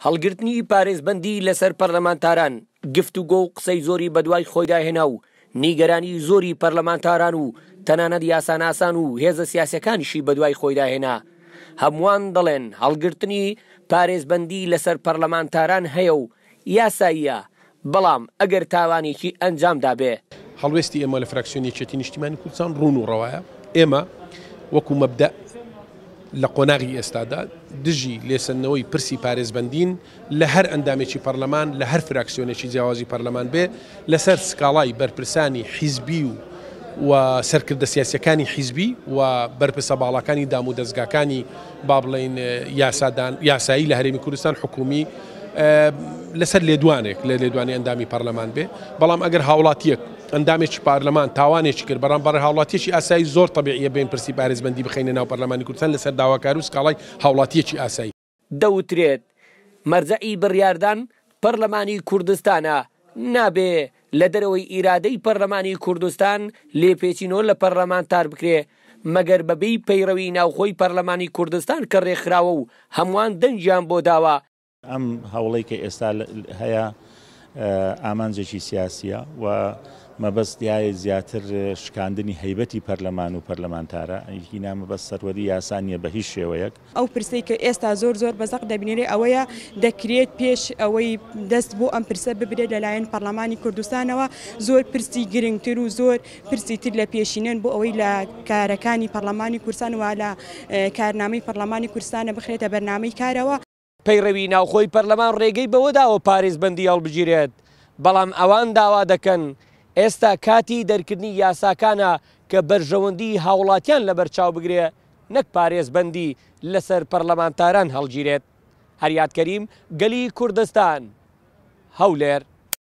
هەڵگرتنی پارێزبەندی لەسەر پەرلەمانتاران گفتوگۆ و قسەی زۆری بەدوای خۆیدا هێنا و نیگەرانی زۆری پەرلەمانتاران و تەنانەت یاساناسان و هێزە سیاسەکانیشی بەدوای خۆیدا هێنا. هەمووان دەڵێن هەڵگرتنی پارێزبەندی لەسەر پەرلەمانتاران هەیە و یاساییە، بەڵام ئەگەر تاوانێکی ئەنجامدا بێ. هەڵوێستی ئێمە لە فراکسیۆنی یەکێتی نیشتیمانی کوردستان ڕوون و ڕەوایە. ئێمە وەکو مەبدە لە قۆناغی ئێستادا دژی لێسەنەوەی پرسی پارێزبەندین لە هەر ئەندامێکی پەرلەمان لە هەر فراکسیۆنێکی جیاوازی پەرلەمان بێ لەسەر سکاڵای بەرپرسانی حیزبی و سەرکردە سیاسیەکانی حیزبی و بەرپرسە باڵەکانی دام و دەستگاکانی با بڵێن یاسایی لە هەرێمی کوردستان حکومی لەسەر لێدوانێک لە لێدوانی ئەندامی پەرلەمان بێ. بەڵام ئەگەر هاوڵاتیەک ئەندامێکی پارلەمان تاوانێکی کرد بەڕامبەر هاوڵاتیەکی ئاسایی زۆر تەبیعیە بین پرسی پارێزبەندی بخەینە ناو پەرلەمانی کوردستان لەسەر داواکاری و سکاڵای هاوڵاتیەکی ئاسایی. دەوترێت مەرجەعی بڕیاردان پەرلەمانی کوردستانە، نابێ لە دەرەوەی ئیرادەی پەرلەمانی کوردستان لێپێچینەوە لە پەرلەمانتار بکرێ مەگەر بەبێی پەیڕەوی ناوخۆی پەرلەمانی کوردستان کە ڕێکخراوە و هەمووان دەنجیان بۆ داوە. ئەم هەوڵەی کە ئێستا هەیە ئامانجێکی سیاسیە و مەبەست دیایە زیاتر شکاندنی هەیبەتی پەرلەمان و پەرلەمانتارە، هینا مەبەست سەروەری یاسانیە بە هیچ شێوەیەک. ئەو پرسەی کە ئێستا زۆر بەزەق دەبینێرێ ئەوەیە دەکرێت پێش ئەوەی دەست بۆ ئەم پرسە ببرێت لەلایەن پەرلەمانی کوردستانەوە زۆر پرسی گرنگتر و زۆر پرسی تر لە پێشینەن بۆ ئەوەی لە کارەکانی پەرلەمانی کوردستان و لە کارنامەی پەرلەمانی کوردستانە بخرێتە بەرنامەی کارەوە. پەیڕەوی ناوخۆی پەرلەمان ڕێگەی بەوەداوە پارێزبەندی هەڵبژێرێت، بەڵام ئەوان داوا دەکەن ئێستا کاتی دەرکردنی یاساکانە کە بەرژەوەندی هاوڵاتیان لەبەرچاو بگرێ، نەک پارێزبەندی لەسەر پەرلەمانتاران هەڵگیرێت. هەریات کەریم، گەلی کوردستان، هەولێر.